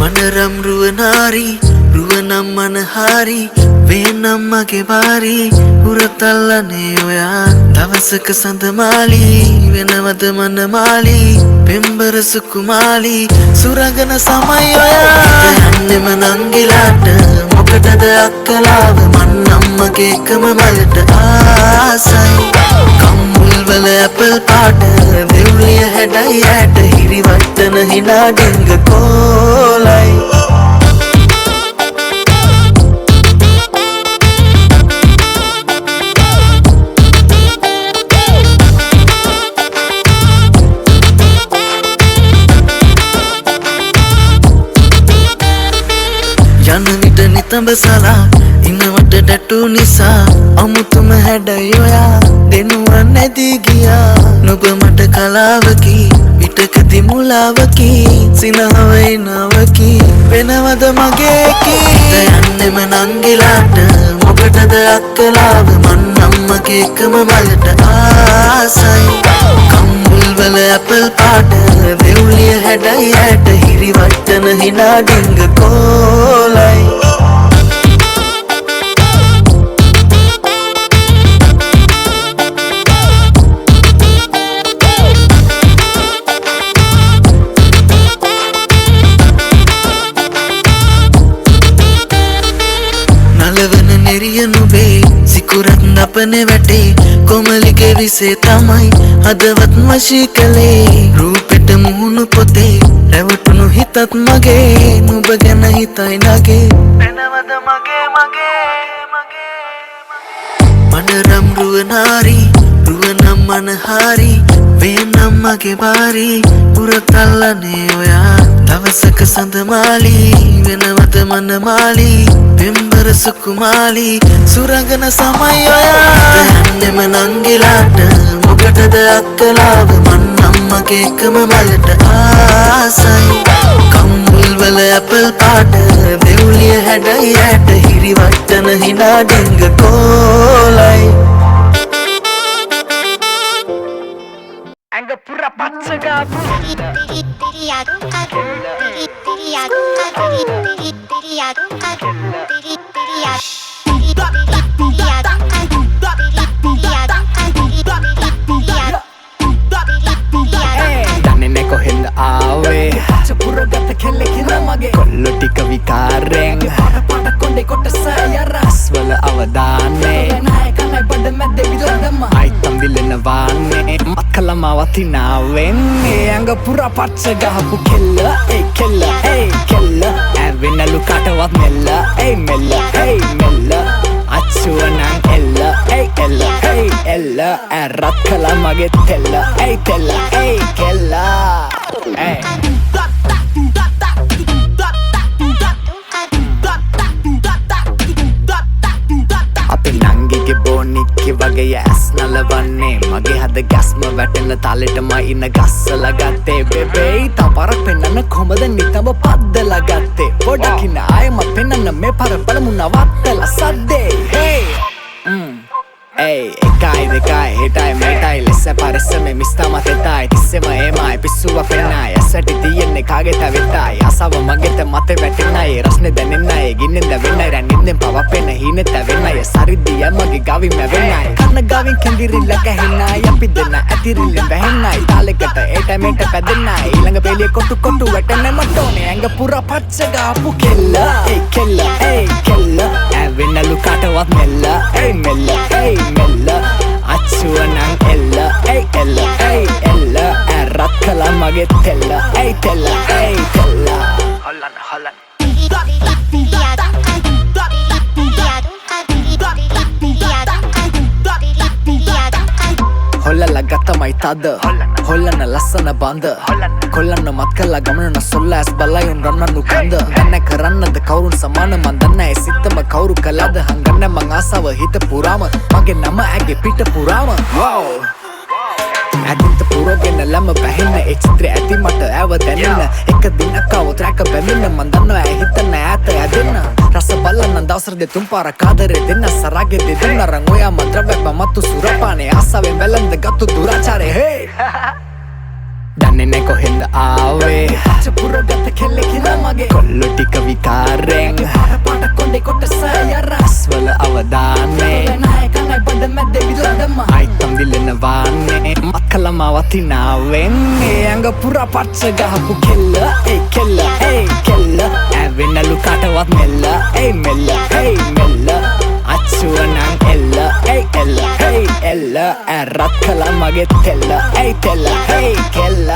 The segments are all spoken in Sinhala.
මනරම් රුවනාරි රුවනම් මනහාරි වේනම් මගේ වාරි උරතල්ලනේ ඔයා දවසක සඳමාලි වෙනවද මනමාලි පෙම්බර සුකුමාලි සුරගන සමයි ඔයා යන්නෙම නංගිලාට මොකටද අක්කලාව මන් අම්මගේ එකම මලට ආසයි කම්මුල් වල ඇපල් පාට දෙව්ලිය හැඩයි ඇට හිරිවට්ටන හිනා ඩිංග කෝලයි යන විට නිතඹ සලා ඉන්නවට ටැටු නිසා අමුතුම හැඩයි ඔයා දෙනුවන් නැදී ගියා නුඹ මට කලාවකි විටකදි මුලාවකි සිනහවයි නවකි වෙනවද මගේ කී යන්නෙම නංගිලාට මොකටද අක්කලාව මන් අම්මගේ එකම මලට ආසයි කම්මුල් වල ඇපල් පාට දෙව්ලිය හැඩයි ඇට හිරිවට්ටන හිනා ඩිංග කෝලයි නලවන නෙරිය නුබේ සිකුරත් නපනේ වැටේ කොමලිගේ විසේ තමයි හදවත් වශී කළේ රූපෙට මුහුණු පොතේ රැවටුණු හිතත් මගේ නුඹ ගැන හිතයි නගේ වෙනවද මගේ මනරම් රුවනාරි රුවනම් මනහාරි වේනම් මගේ වාරි උරතල්ලනේ ඔයා දවසක සඳමාලි වෙනවද මනමාලි පෙම්බර සුකුමාලි සුරගන සමයි ඔයා යන්නෙම නංගිලාට මොකටද අක්කලාව මන් අම්මගේ එකම මලට ආසයි කම්මුල් වල ඇපල් පාට දෙව්ලිය හැඩයි ඇට හිරිවට්ටන හිනා ඩිංග කෝලයි ඇඟ පුර පච්චගාපු දන්නේ කොහෙන්ද ආවේ චපුරගත කෙල්ලෙකින මගේ කොල්ලො ටික විකාරෙන් පාට කොණ්ඩේ කොටස යරස්වල අවදානේ නායකනයි බඩ මැද්දේ විදොඩම අයිතම් දිලෙන වාන්නේ මක්කලම වතිනාවෙන්නේ ඇඟ පුර පච්ච ගහපු කෙල්ල ඒ කෙල්ල ඒ කෙල්ල ඇවෙනලු කටවත් මෙල්ල ඒ මෙල්ල ඒ මෙල්ල අච්චුවනං එල්ල ඒ එල්ල ඒ එල්ල ඇරත් කලා මගේ තෙල්ල ඒ තෙල්ල ඒ කෙල්ල ඒ අපි නංගිගේ බෝනික්කි වගේ ඇස් නලවන්නේ මගේ හද ගැස්ම වැටෙන තාලෙටම ඉන්න ගස්සල ගත්තේ බෙබෙයි තවරක් පෙන්නන්න කොමද නිතම පද්දල ගත්තේ ගොඩකින්න ආයම පෙන්නන්න මේ පර බලමු නවත්තල සද්දේ Ey, එකයි දෙකයි හිටයි මේටයි ලෙස පරස්සම මිස්ථම තෙතයි තිස්සෙම ඒමයි පිස්සුව පෙන්නයි ඇසටි තියෙන්නේ කාගේ තවෙතයි අසව මගෙත මතේ වැටෙන්නයි රස්නේ දැනෙන්නයි ගින්නෙන් දැවෙන්නයි රැන්නින්දෙන් පවපෙන්න හීනෙ තැවෙන්නයි සරිද්දිය මගේ ගවින් මැවෙන්නයි කන්න ගවින් කෙඳිරිල්ල ගැහෙන්නයි අපි දෙන්න ඇතිරිල්ලෙන් වැහෙන්නයි තාලෙකට ඒට මේට පැදෙන්නයි ඊළඟ පෙළිය කොටු කොටු වැටෙන්න මට ඕනේ ඇඟ පුර පච්ච ගාපු කෙල්ල ඒ කෙල්ල ඒ කෙල්ල ඇවෙන්නලු කටවත් මෙල්ල ඒ මෙල්ල ඒ මෙල්ල අච්චුවනං එල්ල ඒ එල්ල ඒ එල්ල ඇරත් කලා මගේ තෙල්ල ඒ තෙල්ල ඒ තෙල්ල හොල්ලන්න හොල්ලන්න හොල්ලල ගත්තමයි තද හොල්ලන්න ලස්සන බන්ද කොල්ලන්න මත් කල්ලා ගමනන සොල්ල ඇස් බලයුන් රන්නන්නු කන්ද දන්න කරන්නද කවුරුන් සමාන මන් දන්න ඇ සිත්තම කවුරු කලාද හංගන්න මං ආසාව හිත පුරාම මගේ නම ඇගේ පිට පුරාම ඇතින්ත පුරෝගෙන ලම බැහෙන්න ඒ චිත්‍ර ඇති මට ඇව දැනෙන්න එක දිනක් අවුත් රැක බැඳෙන්න මන් දන්නවා ඇ හිතන්න ඈත ඇදෙන්න රස බලන්න දවසර දෙතුන් පාර කාදරේ දෙන්න සරාගේ දෙන්න රං ඔයා මද්‍රව්‍ය පමත්තු සුරපානේ ආසාවෙන් වැළඳ ගත්තු දුරාචාරේ හේ දන්නේ නැ කොහෙන්ද ආවේ චපුරගත කෙල්ලෙකින මගේ කොල්ලො මඩේ කොටස යරස්වල අවදානේ නායකයි බඩ මැද විලදම අයිතම් දිලනවානේ මක්කලම වතිනාවෙන් ඇඟ පුරා පච්ච ගහපු කෙල්ල ඒ කෙල්ල ඒ කෙල්ල ඇවෙනලු කටවත් මෙල්ල ඒ මෙල්ල ඒ මෙල්ල අච්චුවනං එල්ල ඒ එල්ල ඒ එල්ල ඇරත් කළ මගේ තෙල්ල ඒ තෙල්ල ඒ කෙල්ල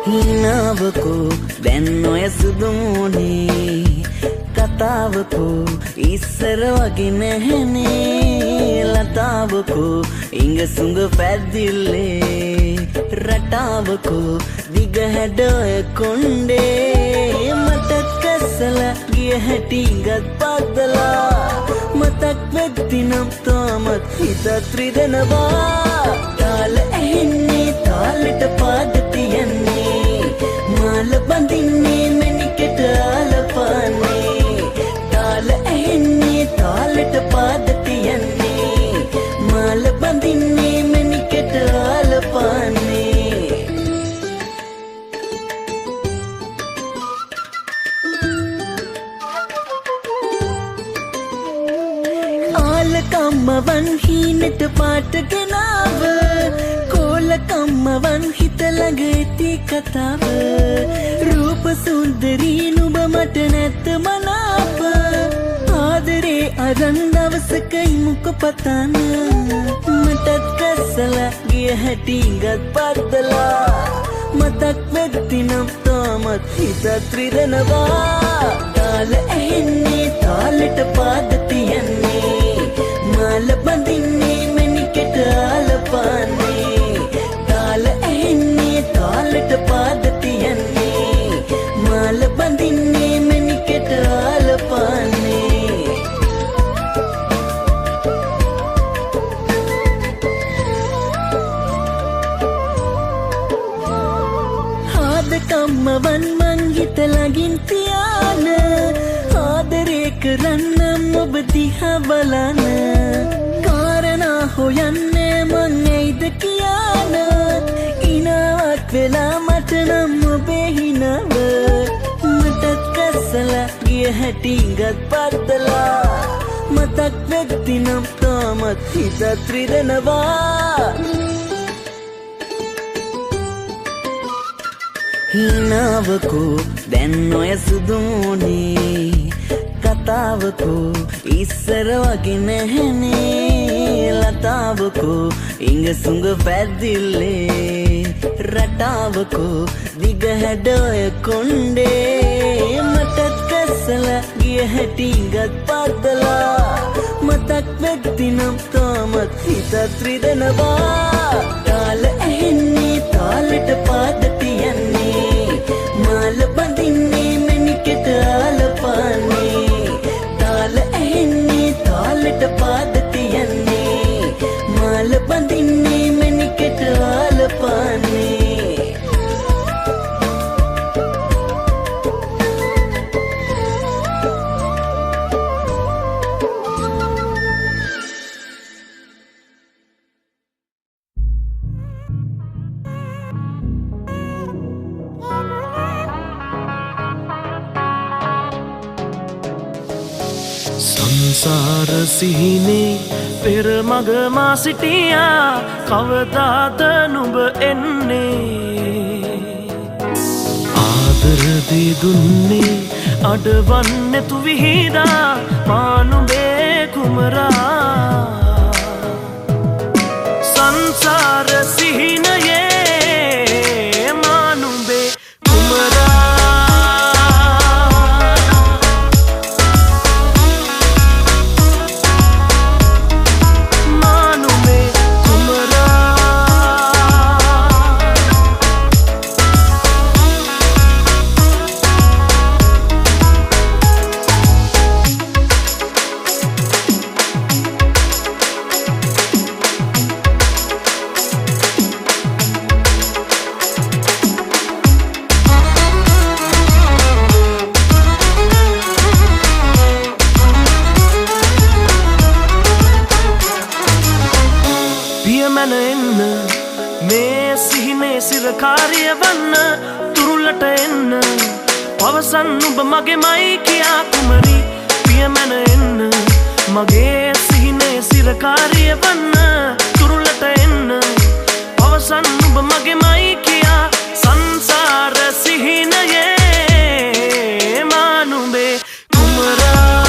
හිනාවකෝ දැන් ඔය සුදුමුනේ කතාවකෝ ඉස්සර වගේ නැහැනේ ලතාවකෝ ඉංග සුඟ පැද්දිල්ලේ රටාවකෝ දිග හැඩ ඔය කොණ්ඩේ මතක් කසල ගිය හැටි ගත් පදලා මතක් වෙද්දිනම් තාමත් හිතත් රිදෙනවා තාල ඇහෙන්නේ තාලෙට පාද තියන්නේ මාල බඳින්නේ මැණිකට ආලපානේ තාල ඇහෙන්නේ තාලෙට පාද තියන්නේ මාල බඳින්නේ මැණිකට ආලපානේ ආලකම්මවන් හීනට පාට ගෙනාව කම්මවන් හිත ළඟ ඇති කතාව රූප සුන්දරී නුඹ මට නැත්ත මනාප ආදරේ අරන් දවසකයි මුක පතන මටත් කස්සලා ගිය හැටි ගත් පද්දලා මතක් වෙද්දිනම් තාමත් හිතත් රිදෙනවා තාල ඇහෙන්නේ තාලෙට පාද තියන්නේ මාල බඳින්නේ මැණිකට ආලපානේ තාල ඇහෙන්නේ තාලෙට පාද තියන්නේ මාල බඳින්නේ මැණිකට ආලපානේ ආදකම්මවන් මං හිත ළඟින් තියාන ආදරේ කරන්නම් ඔබ දිහා බලන කාරණා හොයන්නේ මං ඇයිද කියන්න ඉනාවක් වෙලා මට නම් ඔබේ හිනව මටත් කස්සලා ගිය හැටි ගත් පද්දලා මතක් වෙද්දිනම් තාමත් හිතත් රිදෙනවා හිනාවකෝ දැන් ඔය සුදුමුනේ කතාවකෝ ඉස්සර වගේ නැහැනේ ලතාවකෝ ඉංග සුඟ පැද්දිල්ලේ රටාවකෝ දිග හැඩ ඔය කොණ්ඩේ මටත් කස්සලා ගිය හැටි ගත් පද්දලා මතක් වෙද්දිනම් තාමත් හිතත් රිදෙනවා තාල ඇහෙන්නේ තාලෙට පාද තියන්නේ මාල බඳින්නේ මැණිකට ආලපානේ තාල ඇහෙන්නේ තාලෙට පාද තියන්නේ මාල බඳින්නේ මැණිකට ආලපානේ සංසාර සිහිනේ පෙර මග මා සිටියා කවදාද නුඹ එන්නේ ආදරදී දුන්නේ අඩවන්නේ නැතු විහිදා මා නුඹේ කුමරා සංසාර සිහිනයේ මා නුඹේ කුමරා පියමැන එන්න මේ සිහිනේ සිරකාරිය වන්න තුරුලට එන්න පවසන් නුඹ මගේමයි කියා කුමරි පියමැන එන්න මගේ සිහිනේ සිරකාරිය වන්න තුරුලට එන්න පවසන් නුඹ මගේමයි කියා සංසාර සිහිනයේ මානුඹේ කුමරා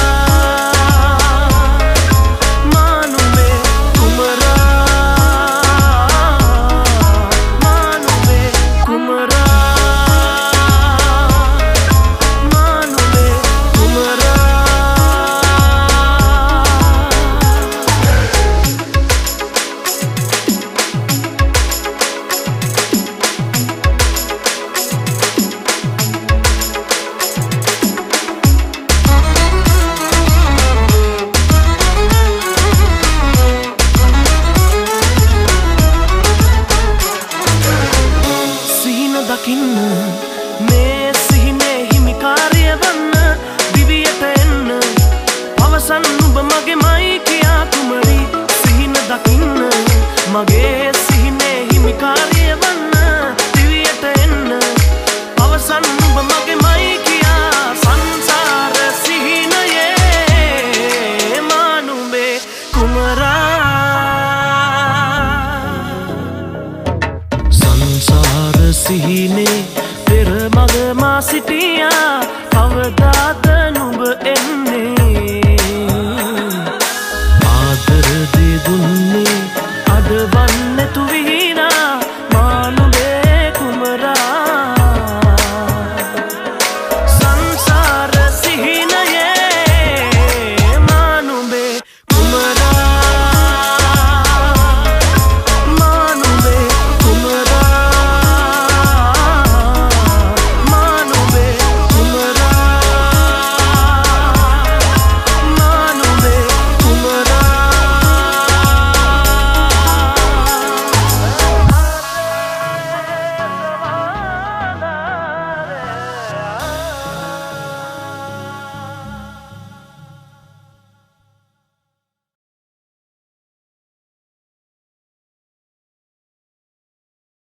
දකින්න මේ සිහිනේ හිමිකාරිය වන්න දිවියට එන්න පවසන් නුඹ මගේමයි කියා කුමරි සිහින දකින්න මගේ